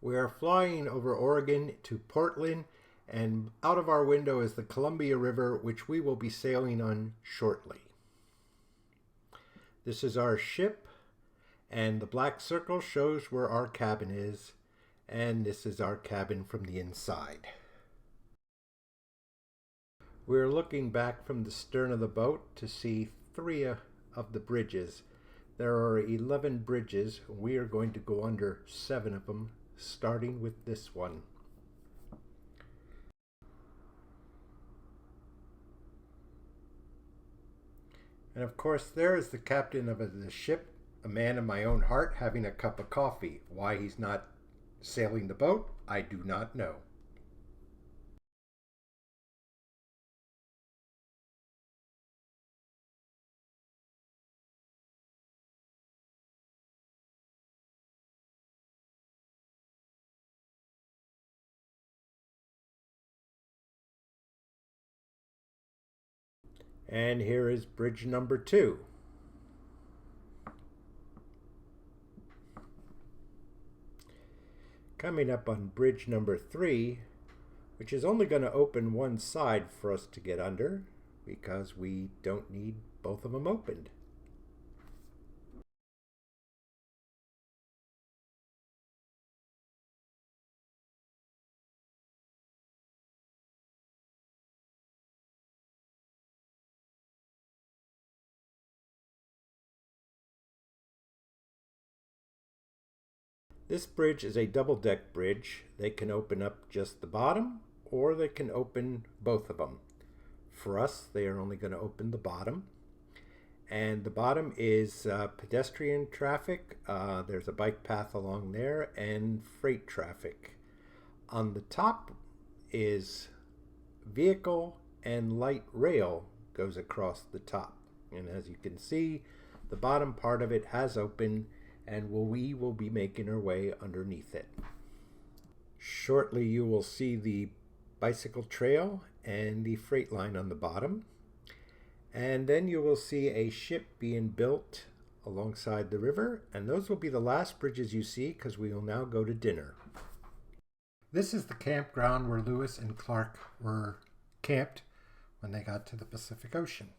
We are flying over Oregon to Portland, and out of our window is the Columbia River, which we will be sailing on shortly. This is our ship, and the black circle shows where our cabin is, and this is our cabin from the inside. We're looking back from the stern of the boat to see three of the bridges. There are 11 bridges. We are going to go under 7 of them, starting with this one. And of course, there is the captain of the ship, a man of my own heart, having a cup of coffee. Why he's not sailing the boat, I do not know. And here is bridge number 2. Coming up on bridge number 3, which is only going to open one side for us to get under because we don't need both of them opened. This bridge is a double-deck bridge. They can open up just the bottom, or they can open both of them. For us, they are only going to open the bottom. And the bottom is pedestrian traffic. There's a bike path along there, and freight traffic. On the top is vehicle and light rail goes across the top. And as you can see, the bottom part of it has opened, and we will be making our way underneath it. Shortly you will see the bicycle trail and the freight line on the bottom, and then you will see a ship being built alongside the river, and those will be the last bridges you see because we will now go to dinner. This is the campground where Lewis and Clark were camped when they got to the Pacific Ocean.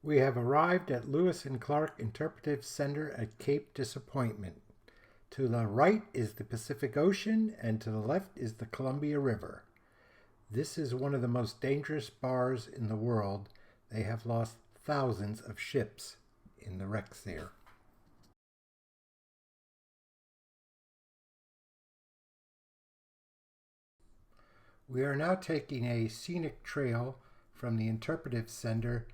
We have arrived at Lewis and Clark Interpretive Center at Cape Disappointment. To the right is the Pacific Ocean, and to the left is the Columbia River. This is one of the most dangerous bars in the world. They have lost thousands of ships in the wrecks there. We are now taking a scenic trail from the Interpretive Center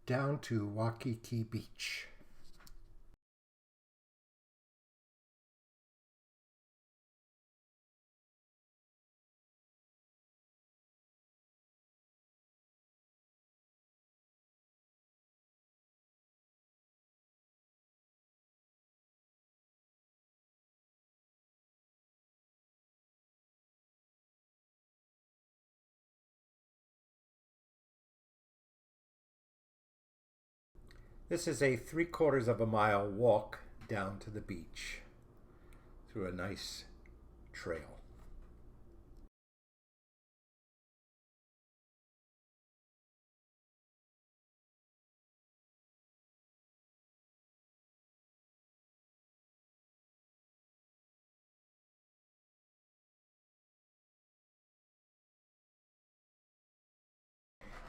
down to Waikiki Beach. This is a 3/4 of a mile walk down to the beach through a nice trail.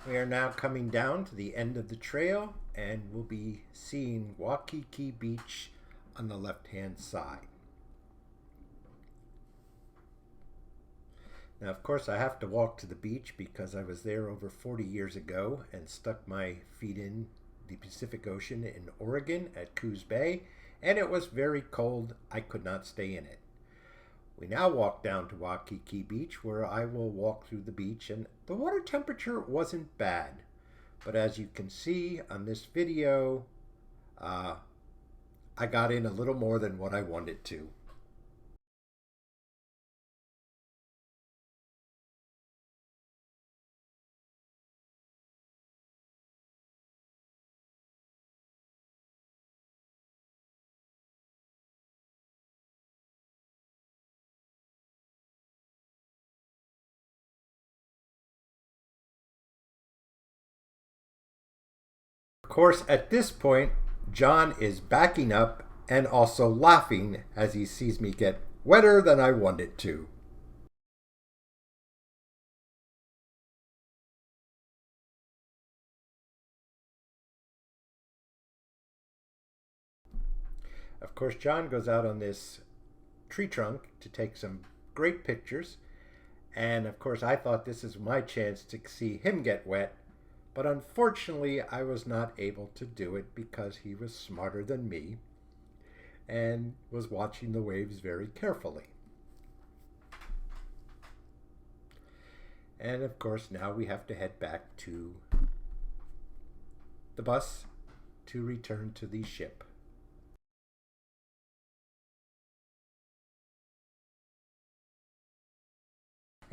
We are now coming down to the end of the trail, and we'll be seeing Waikiki Beach on the left-hand side. Now, of course, I have to walk to the beach because I was there over 40 years ago and stuck my feet in the Pacific Ocean in Oregon at Coos Bay, and it was very cold. I could not stay in it. We now walk down to Waikiki Beach, where I will walk through the beach, and the water temperature wasn't bad. But as you can see on this video, I got in a little more than what I wanted to. Of course, at this point, John is backing up and also laughing as he sees me get wetter than I wanted to. Of course, John goes out on this tree trunk to take some great pictures. And of course, I thought this is my chance to see him get wet. But unfortunately, I was not able to do it because he was smarter than me and was watching the waves very carefully. And of course, now we have to head back to the bus to return to the ship.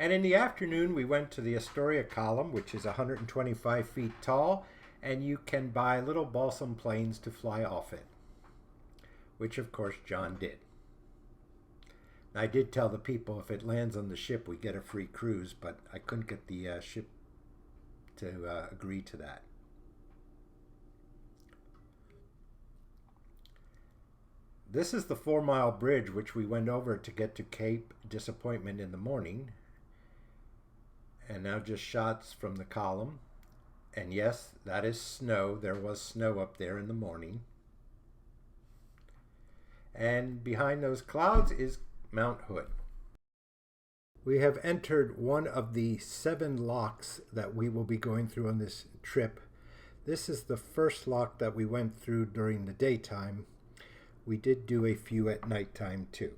And in the afternoon, we went to the Astoria column, which is 125 feet tall, and you can buy little balsam planes to fly off it, which of course John did. I did tell the people if it lands on the ship, we get a free cruise, but I couldn't get the ship to agree to that. This is the 4-mile bridge which we went over to get to Cape Disappointment in the morning. And now just shots from the column. And yes, that is snow. There was snow up there in the morning. And behind those clouds is Mount Hood. We have entered one of the 7 locks that we will be going through on this trip. This is the first lock that we went through during the daytime. We did do a few at nighttime too.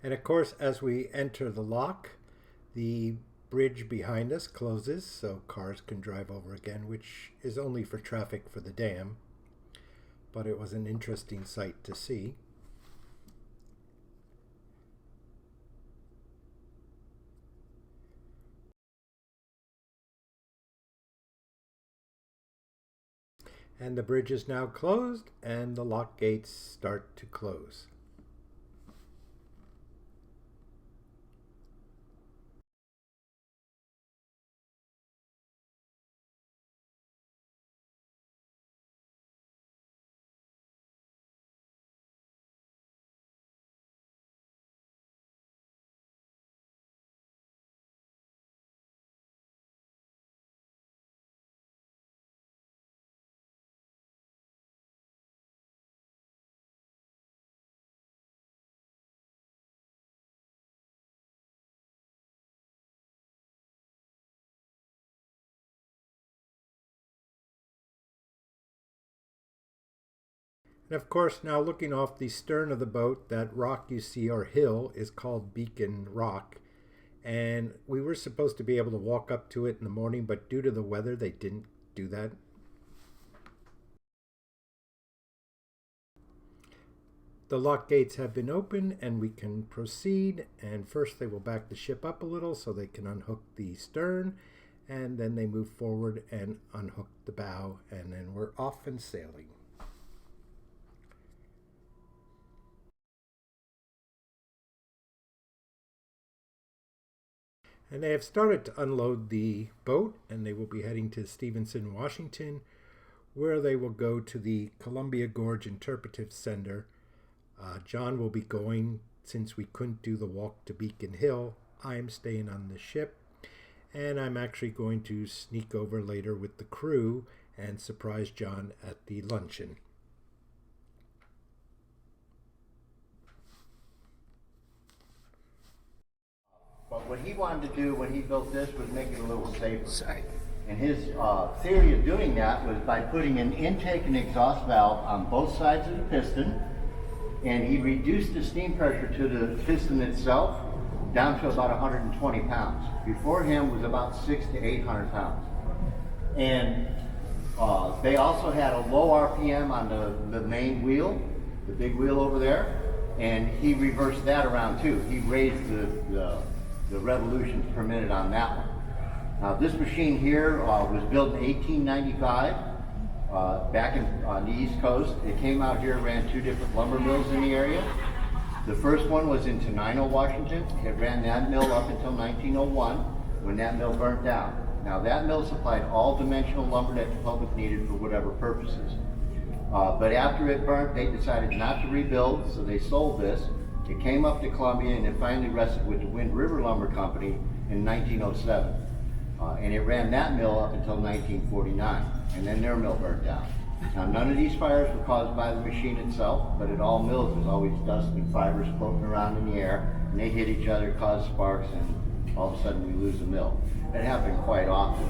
And of course, as we enter the lock, the bridge behind us closes so cars can drive over again, which is only for traffic for the dam. But it was an interesting sight to see. And the bridge is now closed and the lock gates start to close. And of course, now looking off the stern of the boat, that rock you see, or hill, is called Beacon Rock. And we were supposed to be able to walk up to it in the morning, but due to the weather, they didn't do that. The lock gates have been opened and we can proceed. And first they will back the ship up a little so they can unhook the stern. And then they move forward and unhook the bow. And then we're off and sailing. And they have started to unload the boat, and they will be heading to Stevenson, Washington, where they will go to the Columbia Gorge Interpretive Center. John will be going, since we couldn't do the walk to Beacon Hill. I'm staying on the ship, and I'm actually going to sneak over later with the crew and surprise John at the luncheon. But what he wanted to do when he built this was make it a little safer. And his theory of doing that was by putting an intake and exhaust valve on both sides of the piston, And he reduced the steam pressure to the piston itself down to about 120 pounds. Before him was about 600 to 800 pounds. And they also had a low RPM on the main wheel, the big wheel over there, and he reversed that around too. He raised the revolutions per minute on that one. Now this machine here was built in 1895 back on the East Coast. It came out here, ran 2 different lumber mills in the area. The first one was in Tenino, Washington. It ran that mill up until 1901 when that mill burnt down. Now that mill supplied all dimensional lumber that the public needed for whatever purposes. But after it burnt, they decided not to rebuild, so they sold this. It came up to Columbia and it finally rested with the Wind River Lumber Company in 1907. And it ran that mill up until 1949, and then their mill burnt down. Now none of these fires were caused by the machine itself, but at all mills there's always dust and fibers floating around in the air, and they hit each other, cause sparks, and all of a sudden we lose a mill. That happened quite often.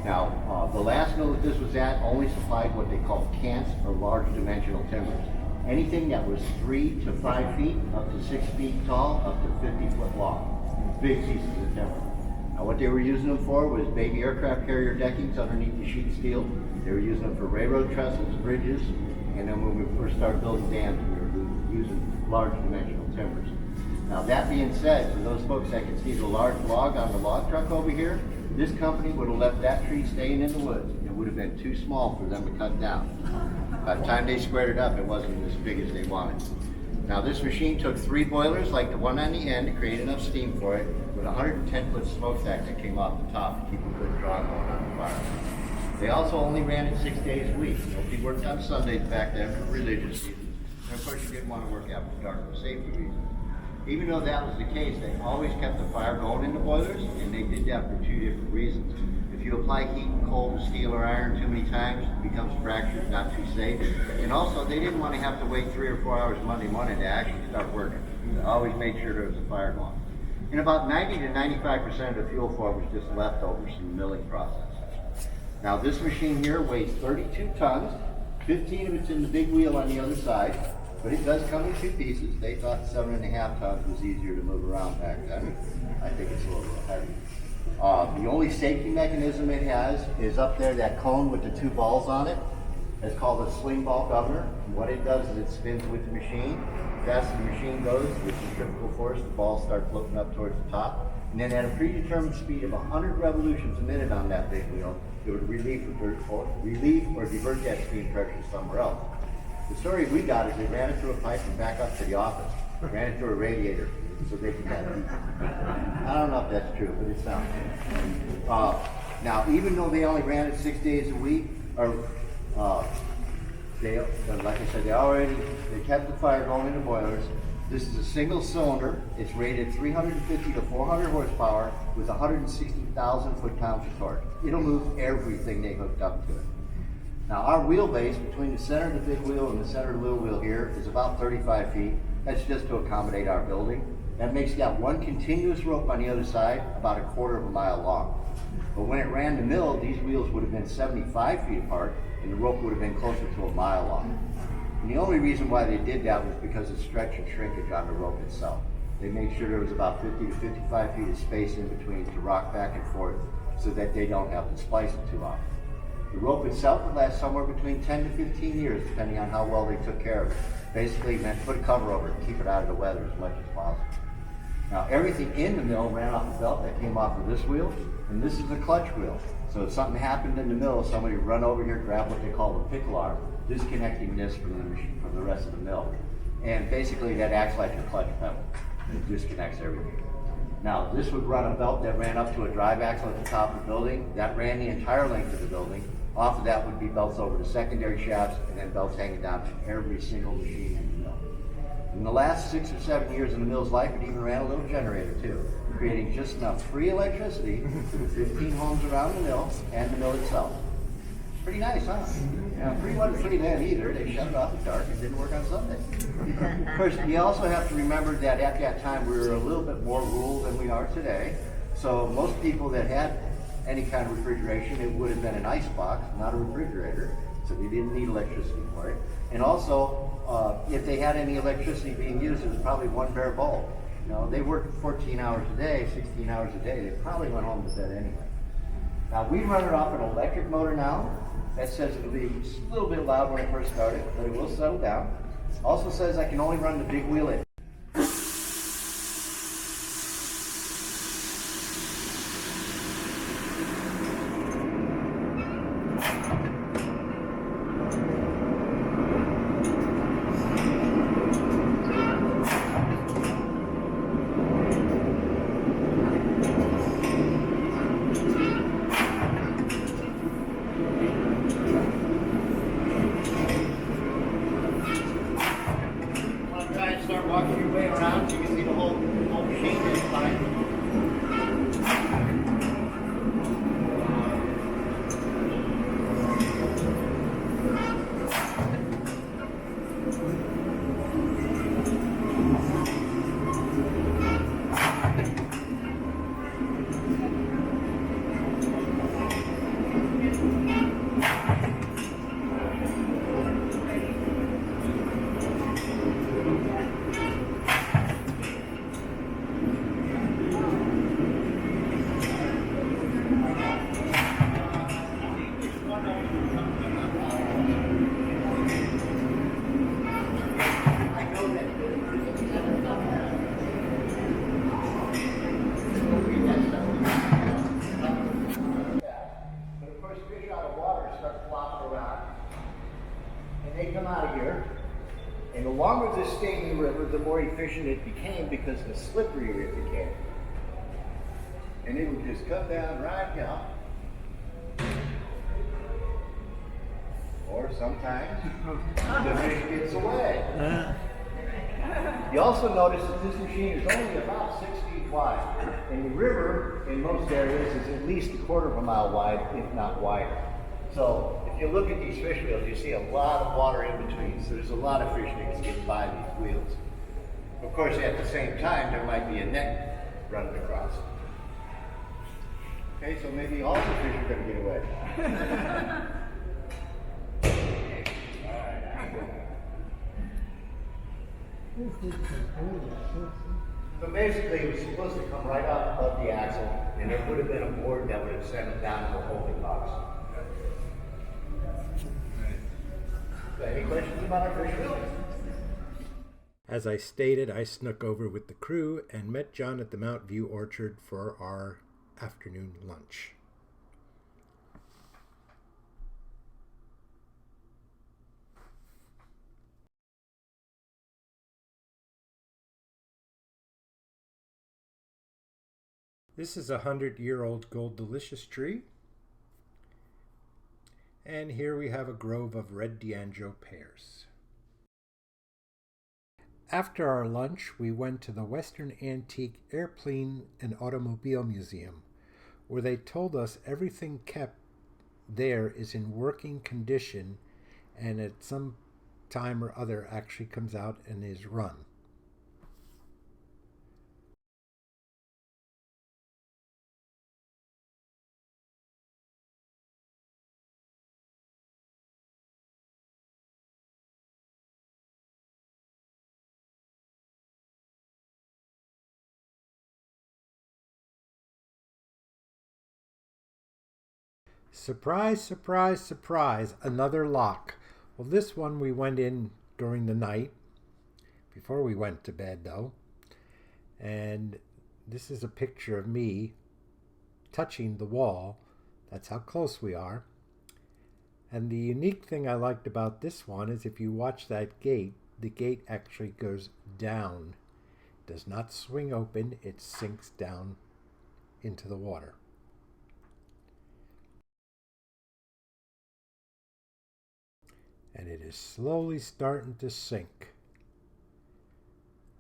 Now, the last mill that this was at only supplied what they called cants, or large dimensional timbers. Anything that was 3 to 5 feet, up to 6 feet tall, up to 50 foot long. Big pieces of timber. Now what they were using them for was baby aircraft carrier deckings underneath the sheet steel. They were using them for railroad trestles, bridges, and then when we first started building dams, we were using large dimensional timbers. Now that being said, for those folks that can see the large log on the log truck over here, this company would have left that tree staying in the woods. It would have been too small for them to cut down. By the time they squared it up, it wasn't as big as they wanted. Now this machine took 3 boilers like the one on the end to create enough steam for it, with a 110-foot smokestack that came off the top to keep a good draw going on the fire. They also only ran it 6 days a week. Nobody worked on Sundays back then for religious reasons. And of course you didn't want to work after dark for safety reasons. Even though that was the case, they always kept the fire going in the boilers, and they did that for 2 different reasons. If you apply heat and cold to steel or iron too many times, it becomes fractured, not too safe. And also, they didn't want to have to wait 3 or 4 hours Monday morning to actually start working. They always made sure there was a fire going. And about 90 to 95% of the fuel for it was just leftovers from the milling process. Now this machine here weighs 32 tons, 15 of it's in the big wheel on the other side, but it does come in 2 pieces. They thought 7.5 tons was easier to move around back then. I think it's a little bit heavy. The only safety mechanism it has is up there, that cone with the 2 balls on it. It's called a sling ball governor. And what it does is it spins with the machine. The faster the machine goes, with centrifugal force, the balls start floating up towards the top. And then at a predetermined speed of 100 revolutions a minute on that big wheel, it would relieve or divert that steam pressure somewhere else. The story we got is they ran it through a pipe and back up to the office. Ran it through a radiator so they could have it. I don't know if that's true, but it sounds good. Now, even though they only ran it 6 days a week, like I said, they kept the fire going in the boilers. This is a single cylinder. It's rated 350 to 400 horsepower with 160,000 foot-pounds of torque. It'll move everything they hooked up to it. Now our wheelbase between the center of the big wheel and the center of the little wheel here is about 35 feet. That's just to accommodate our building. That makes that one continuous rope on the other side about 1/4 mile long. But when it ran the mill, these wheels would have been 75 feet apart and the rope would have been closer to 1 mile long. And the only reason why they did that was because of stretch and shrinkage on the rope itself. They made sure there was about 50 to 55 feet of space in between to rock back and forth so that they don't have to splice it too often. The rope itself would last somewhere between 10 to 15 years, depending on how well they took care of it. Basically, meant put a cover over it and keep it out of the weather as much as possible. Now, everything in the mill ran off a belt that came off of this wheel, and this is a clutch wheel. So if something happened in the mill, somebody would run over here, grab what they call the pickle arm, disconnecting this from the machine, from the rest of the mill. And basically, that acts like your clutch pedal. It disconnects everything. Now, this would run a belt that ran up to a drive axle at the top of the building. That ran the entire length of the building. Off of that would be belts over the secondary shafts, and then belts hanging down to every single machine in the mill. In the last 6 or 7 years of the mill's life, it even ran a little generator too, creating just enough free electricity for the 15 homes around the mill and the mill itself. Pretty nice, huh? Yeah, free wasn't free then either. They shut it off at dark and didn't work on Sunday. Of course, you also have to remember that at that time we were a little bit more rural than we are today. So most people that had any kind of refrigeration, it would have been an ice box, not a refrigerator. So they didn't need electricity for it. And also, if they had any electricity being used, it was probably one bare bulb. You know, they worked 14 hours a day, 16 hours a day. They probably went home to bed anyway. Now, we run it off an electric motor now. That says it'll be just a little bit loud when I first start it, but it will settle down. Also says I can only run the big wheel in. Start walking your way around so you can see the whole machine is fine. They come out of here, and the longer this stayed in the river, the more efficient it became because the slipperier it became. And it would just come down right here. Or sometimes the fish gets away. You also notice that this machine is only about 6 feet wide. And the river, in most areas, is at least a quarter of a mile wide, if not wider. So if you look at these fish wheels, you see a lot of water in between. So there's a lot of fish that can get by these wheels. Of course, at the same time, there might be a net running across. Okay, so maybe all the fish are going to get away. So basically, it was supposed to come right off of the axle, and there would have been a board that would have sent it down to a holding box. Any questions about our fish wheel? As I stated, I snuck over with the crew and met John at the Mount View Orchard for our afternoon lunch. This is a 100-year-old Gold Delicious tree. And here we have a grove of red D'Angelo pears. After our lunch, we went to the Western Antique Airplane and Automobile Museum, where they told us everything kept there is in working condition and at some time or other actually comes out and is run. Surprise, surprise, surprise, another lock. Well, this one we went in during the night, before we went to bed though. And this is a picture of me touching the wall. That's how close we are. And the unique thing I liked about this one is if you watch that gate, the gate actually goes down. It does not swing open, it sinks down into the water. And it is slowly starting to sink.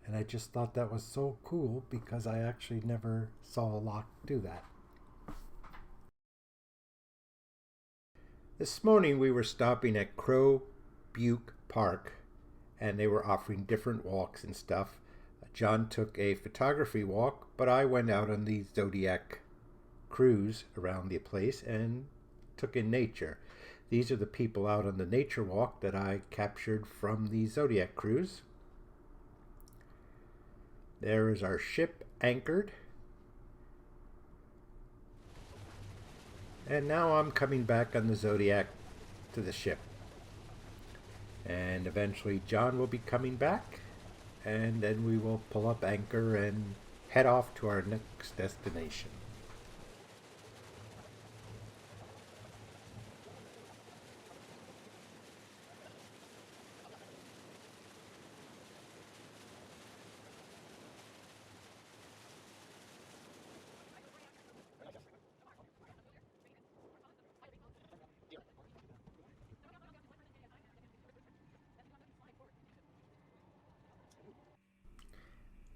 And I just thought that was so cool because I actually never saw a lock do that. This morning we were stopping at Crow Butte Park and they were offering different walks and stuff. John took a photography walk, but I went out on the Zodiac cruise around the place and took in nature. These are the people out on the nature walk that I captured from the Zodiac cruise. There is our ship anchored. And now I'm coming back on the Zodiac to the ship. And eventually John will be coming back. And then we will pull up anchor and head off to our next destination.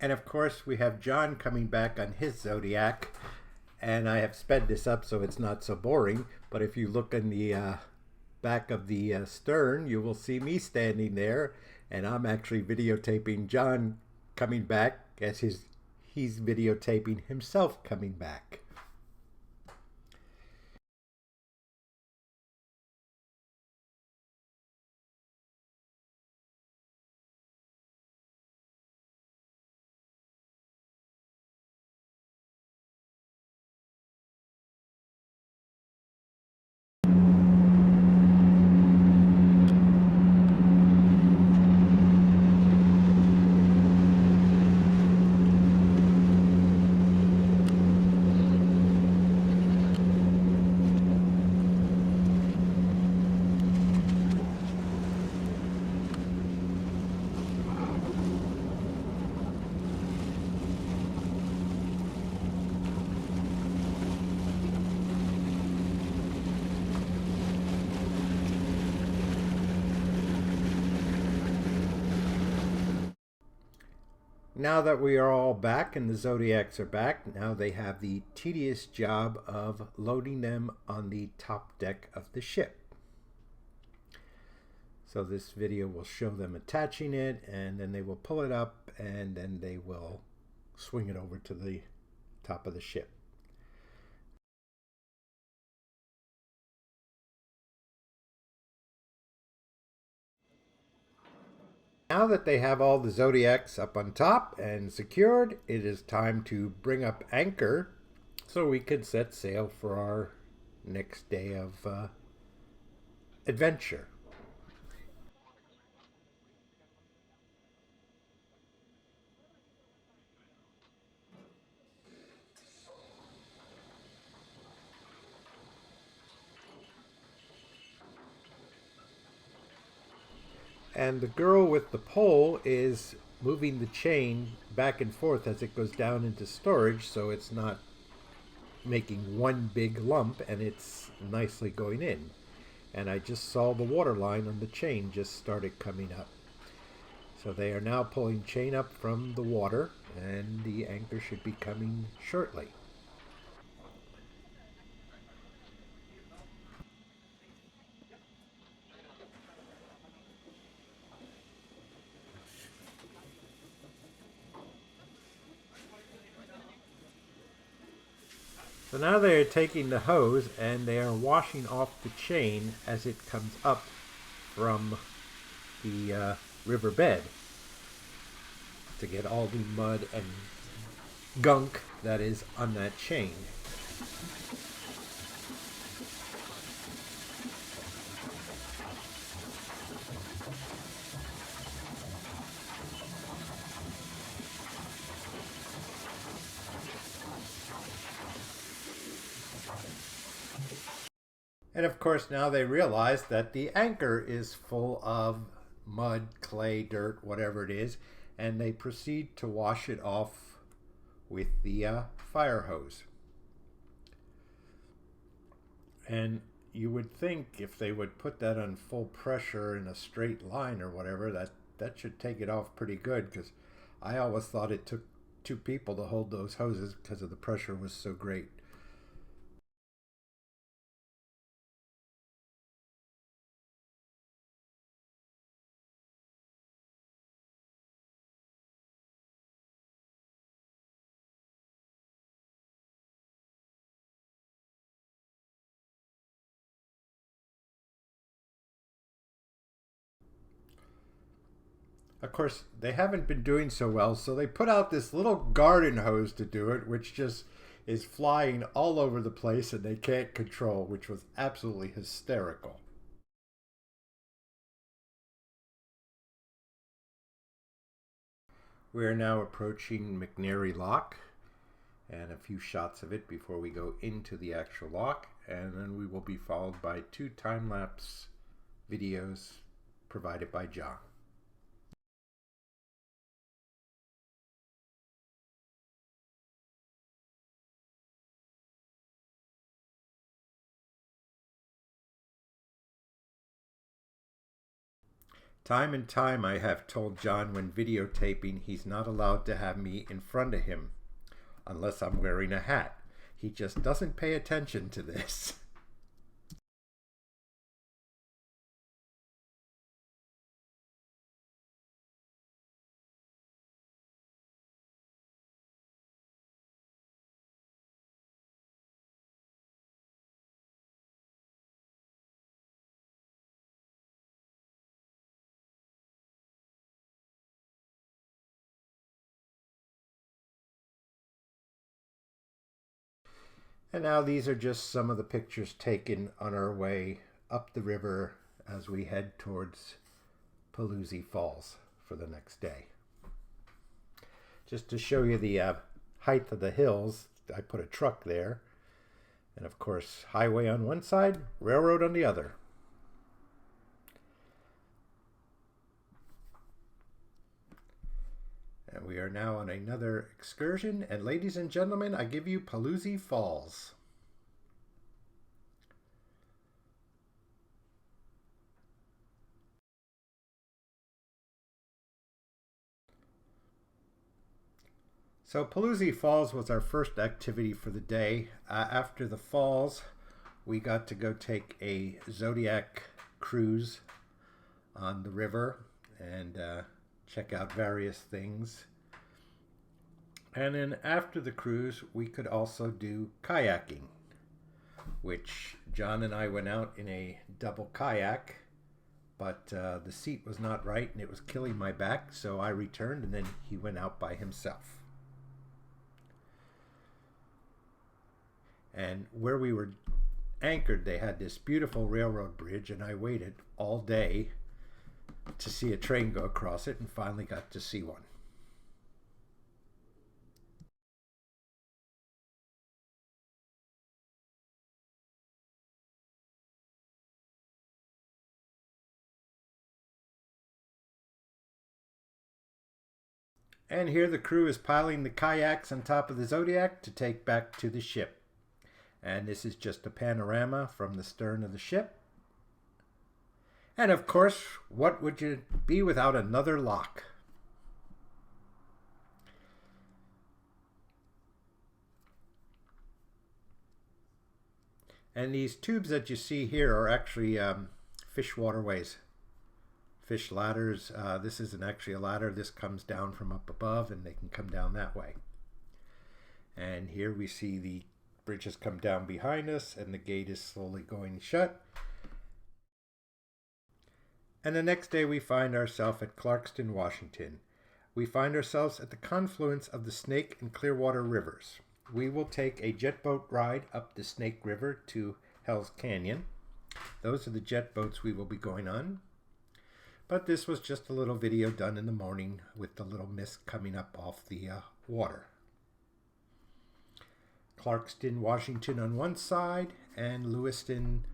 And of course, we have John coming back on his Zodiac. And I have sped this up so it's not so boring. But if you look in the back of the stern, you will see me standing there. And I'm actually videotaping John coming back as he's videotaping himself coming back. Now that we are all back and the Zodiacs are back, now they have the tedious job of loading them on the top deck of the ship. So this video will show them attaching it, and then they will pull it up, and then they will swing it over to the top of the ship. Now that they have all the Zodiacs up on top and secured, it is time to bring up anchor so we can set sail for our next day of adventure. And the girl with the pole is moving the chain back and forth as it goes down into storage, so it's not making one big lump, and it's nicely going in. And I just saw the water line on the chain just started coming up. So they are now pulling chain up from the water, and the anchor should be coming shortly. So now they are taking the hose and they are washing off the chain as it comes up from the riverbed to get all the mud and gunk that is on that chain. And of course now they realize that the anchor is full of mud, clay, dirt, whatever it is, and they proceed to wash it off with the fire hose. And you would think if they would put that on full pressure in a straight line or whatever, that should take it off pretty good, because I always thought it took two people to hold those hoses because of the pressure was so great. Of course, they haven't been doing so well, so they put out this little garden hose to do it, which just is flying all over the place and they can't control, which was absolutely hysterical. We are now approaching McNary Lock and a few shots of it before we go into the actual lock, and then we will be followed by 2 time-lapse videos provided by John. Time and time I have told John when videotaping he's not allowed to have me in front of him unless I'm wearing a hat. He just doesn't pay attention to this. And now these are just some of the pictures taken on our way up the river as we head towards Palooza Falls for the next day. Just to show you the height of the hills, I put a truck there. And of course, highway on one side, railroad on the other. And we are now on another excursion. And ladies and gentlemen, I give you Palooza Falls. So Palooza Falls was our first activity for the day. After the falls, we got to go take a Zodiac cruise on the river and check out various things. And then after the cruise, we could also do kayaking, which John and I went out in a double kayak, but the seat was not right and it was killing my back, so I returned and then he went out by himself. And where we were anchored, they had this beautiful railroad bridge, and I waited all day to see a train go across it and finally got to see one. And here the crew is piling the kayaks on top of the Zodiac to take back to the ship. And this is just a panorama from the stern of the ship. And of course, what would you be without another lock? And these tubes that you see here are actually fish waterways, fish ladders. This isn't actually a ladder. This comes down from up above and they can come down that way. And here we see the bridge has come down behind us and the gate is slowly going shut. And the next day we find ourselves at Clarkston, Washington. We find ourselves at the confluence of the Snake and Clearwater rivers. We will take a jet boat ride up the Snake River to Hell's Canyon. Those are the jet boats we will be going on. But this was just a little video done in the morning with the little mist coming up off the water. Clarkston, Washington on one side and Lewiston,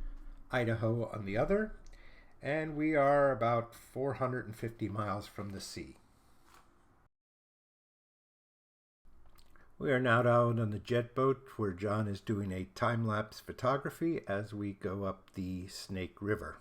Idaho on the other. And we are about 450 miles from the sea. We are now out on the jet boat where John is doing a time-lapse photography as we go up the Snake River.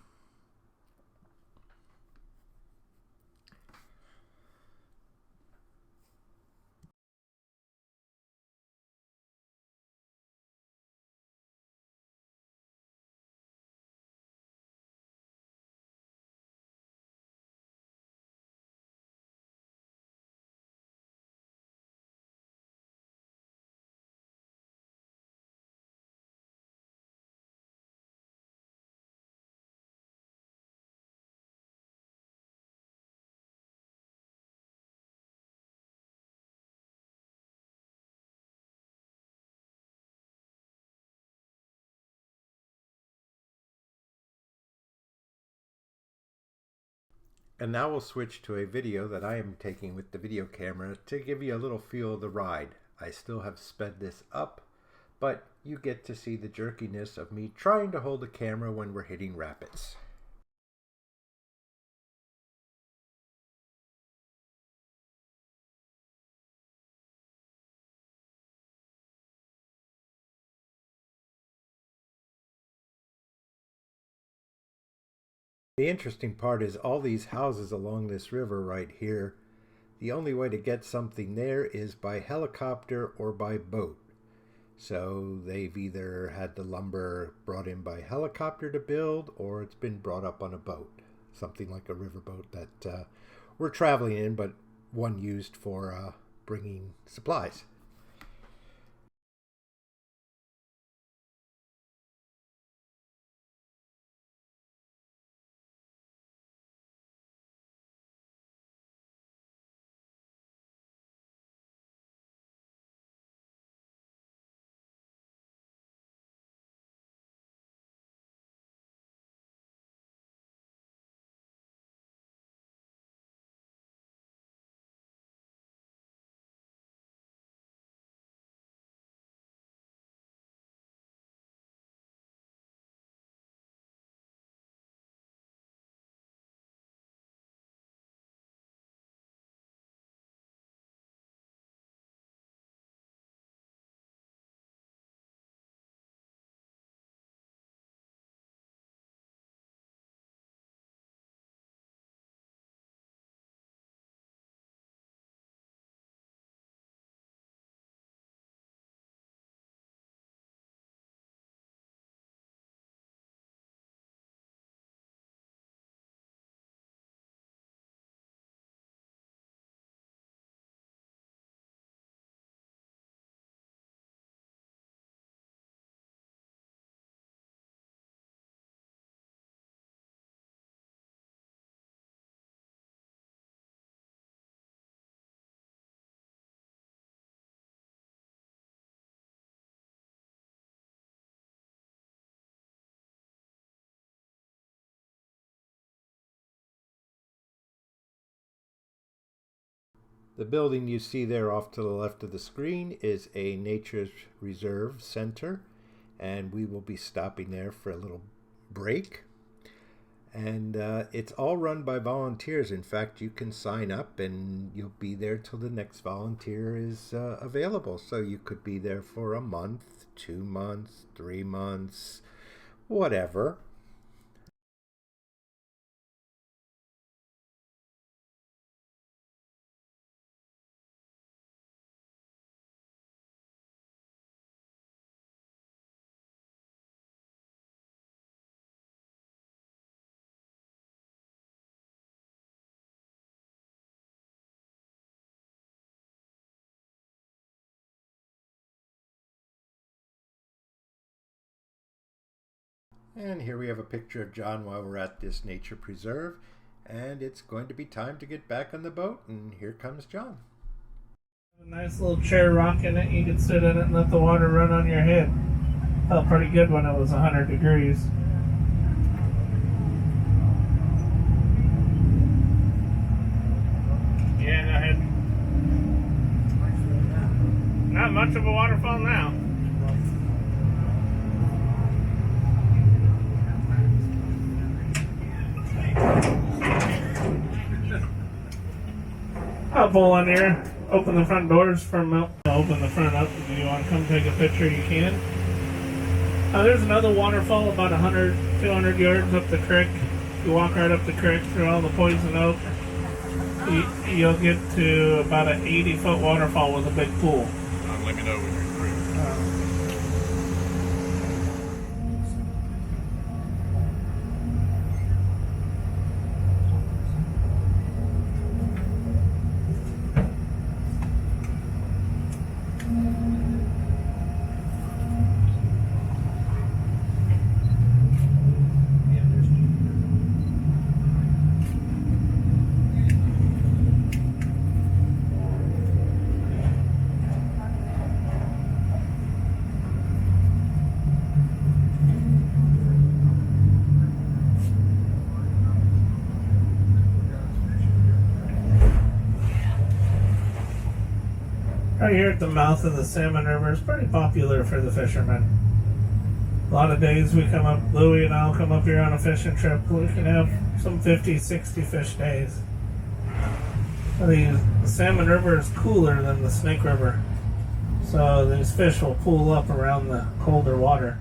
And now we'll switch to a video that I am taking with the video camera to give you a little feel of the ride. I still have sped this up, but you get to see the jerkiness of me trying to hold the camera when we're hitting rapids. The interesting part is all these houses along this river right here, the only way to get something there is by helicopter or by boat. So they've either had the lumber brought in by helicopter to build, or it's been brought up on a boat, something like a riverboat that we're traveling in, but one used for bringing supplies. The building you see there off to the left of the screen is a Nature Reserve Center, and we will be stopping there for a little break. And it's all run by volunteers. In fact, you can sign up and you'll be there till the next volunteer is available. So you could be there for a month, 2 months, 3 months, whatever. And here we have a picture of John while we're at this nature preserve. And it's going to be time to get back on the boat, and here comes John. A nice little chair rock in it. You can sit in it and let the water run on your head. Felt pretty good when it was 100 degrees. Yeah, go ahead. Not much of a waterfall now. I'll pull on here. Open the front doors for milk. Open the front up. If you want to come take a picture, you can. There's another waterfall about 100, 200 yards up the creek. You walk right up the creek through all the poison oak. You'll get to about an 80-foot waterfall with a big pool. Let me know when you're through. here at the mouth of the Salmon River is pretty popular for the fishermen. A lot of days we come up, Louie and I'll come up here on a fishing trip. We can have some 50, 60 fish days. The Salmon River is cooler than the Snake River, so these fish will pool up around the colder water.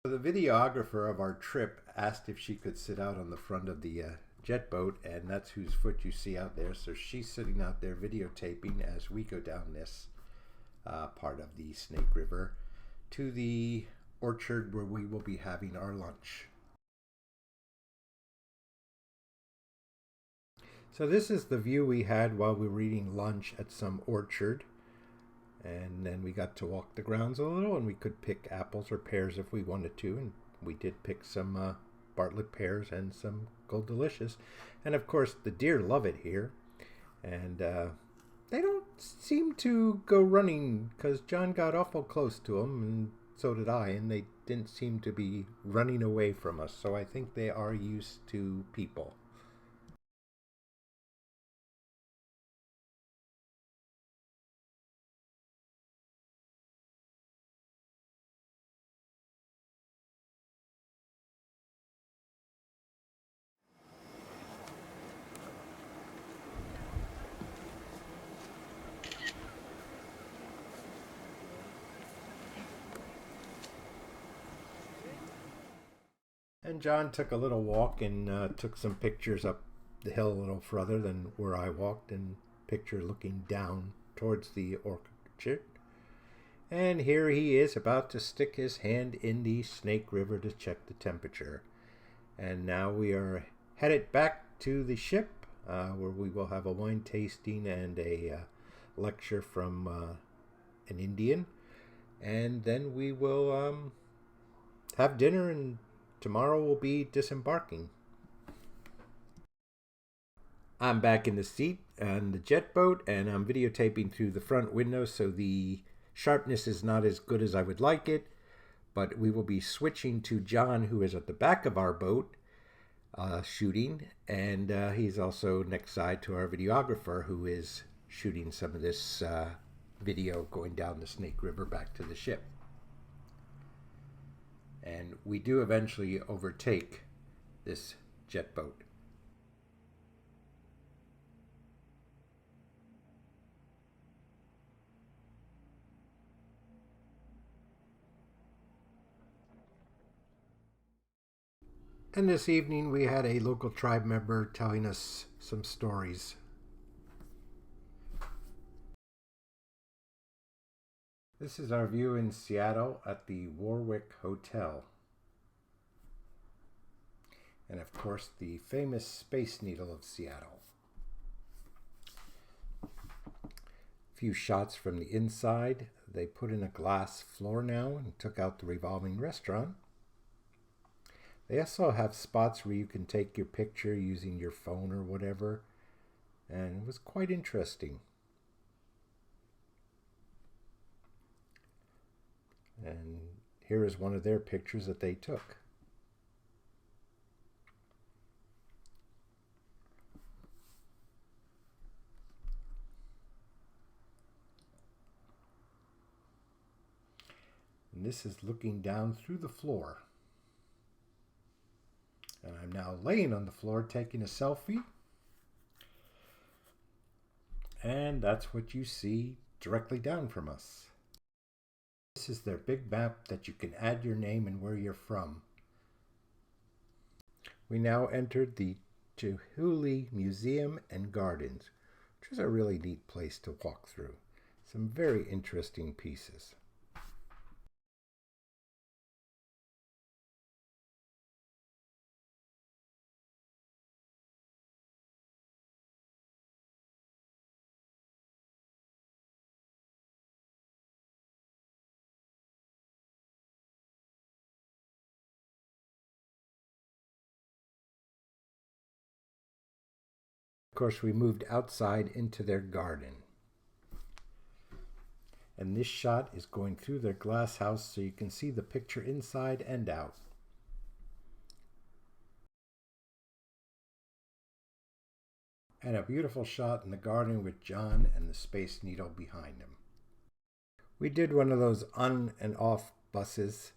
The videographer of our trip asked if she could sit out on the front of the jet boat, and that's whose foot you see out there. So she's sitting out there videotaping as we go down this part of the Snake River to the orchard where we will be having our lunch. So this is the view we had while we were eating lunch at some orchard. And then we got to walk the grounds a little, and we could pick apples or pears if we wanted to. And we did pick some Bartlett pears and some Gold Delicious. And of course, the deer love it here. And they don't seem to go running, because John got awful close to them, and so did I. And they didn't seem to be running away from us. So I think they are used to people. And John took a little walk and took some pictures up the hill a little further than where I walked, and picture looking down towards the orchard. And here he is about to stick his hand in the Snake River to check the temperature. And now we are headed back to the ship where we will have a wine tasting and a lecture from an Indian. And then we will have dinner, and tomorrow we'll be disembarking. I'm back in the seat on the jet boat, and I'm videotaping through the front window, so the sharpness is not as good as I would like it. But we will be switching to John, who is at the back of our boat shooting, and he's also next side to our videographer, who is shooting some of this video going down the Snake River back to the ship. And we do eventually overtake this jet boat. And this evening we had a local tribe member telling us some stories. This is our view in Seattle at the Warwick Hotel. And of course, the famous Space Needle of Seattle. A few shots from the inside. They put in a glass floor now and took out the revolving restaurant. They also have spots where you can take your picture using your phone or whatever. And it was quite interesting. And here is one of their pictures that they took. And this is looking down through the floor. And I'm now laying on the floor taking a selfie. And that's what you see directly down from us. This is their big map that you can add your name and where you're from. We now entered the Chihuly Museum and Gardens, which is a really neat place to walk through. Some very interesting pieces. Of course, we moved outside into their garden. And this shot is going through their glass house so you can see the picture inside and out. And a beautiful shot in the garden with John and the Space Needle behind him. We did one of those on and off buses,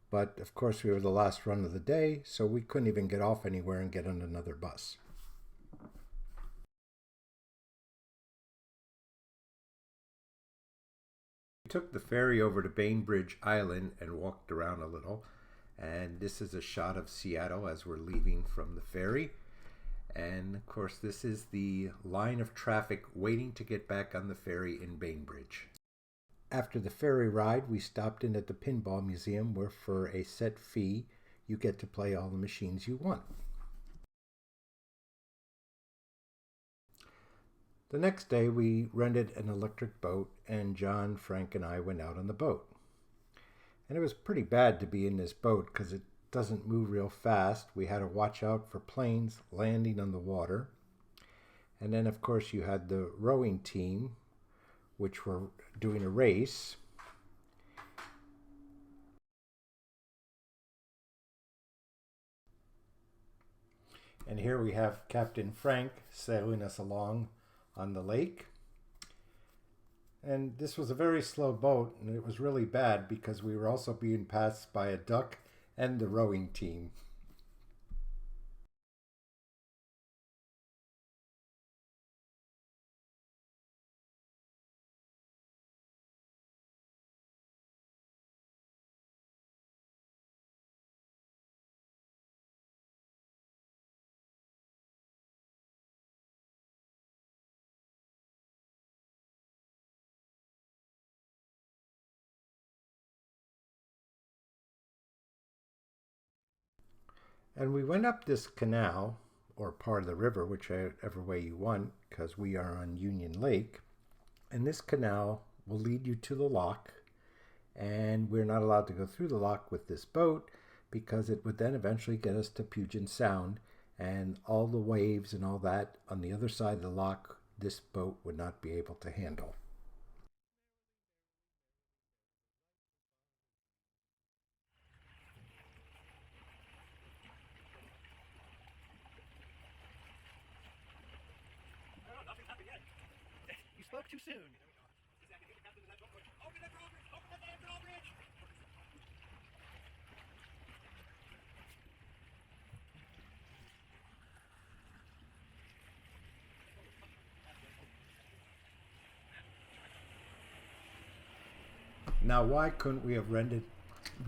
but of course we were the last run of the day, so we couldn't even get off anywhere and get on another bus. We took the ferry over to Bainbridge Island and walked around a little, and this is a shot of Seattle as we're leaving from the ferry. And of course this is the line of traffic waiting to get back on the ferry in Bainbridge. After the ferry ride, we stopped in at the Pinball Museum where for a set fee you get to play all the machines you want. The next day we rented an electric boat and John, Frank, and I went out on the boat. And it was pretty bad to be in this boat because it doesn't move real fast. We had to watch out for planes landing on the water. And then of course you had the rowing team, which were doing a race. And here we have Captain Frank sailing us along on the lake. And this was a very slow boat, and it was really bad because we were also being passed by a duck and the rowing team. And we went up this canal, or part of the river, whichever way you want, because we are on Union Lake. And this canal will lead you to the lock, and we're not allowed to go through the lock with this boat because it would then eventually get us to Puget Sound, and all the waves and all that on the other side of the lock, this boat would not be able to handle. You spoke too soon. Now, why couldn't we have rented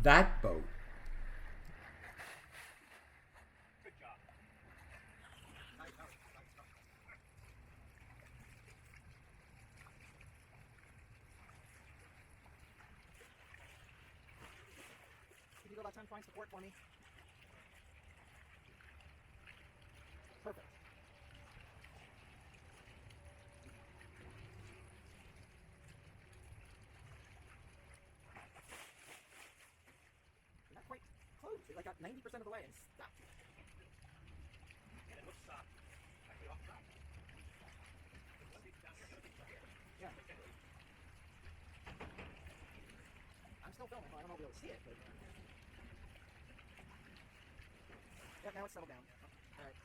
that boat? Good job. Can you go about 10 points support for me? Perfect. You're not quite close. You're like got 90% of the way and stop. And it looks actually off track. Yeah. I'm still filming. I don't know if you'll see it, but yeah, now it's settled down. All right.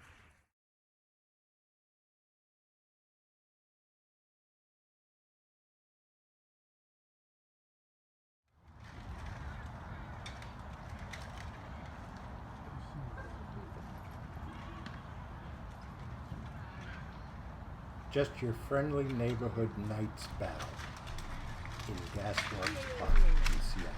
Just your friendly neighborhood Knights battle in Gasworks Park in Seattle.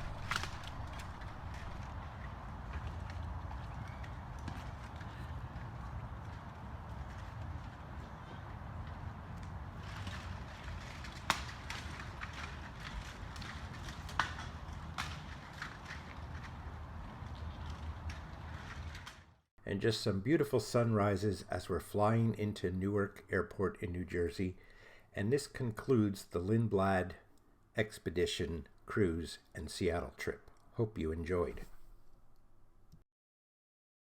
And just some beautiful sunrises as we're flying into Newark Airport in New Jersey. And this concludes the Lindblad expedition, cruise, and Seattle trip. Hope you enjoyed.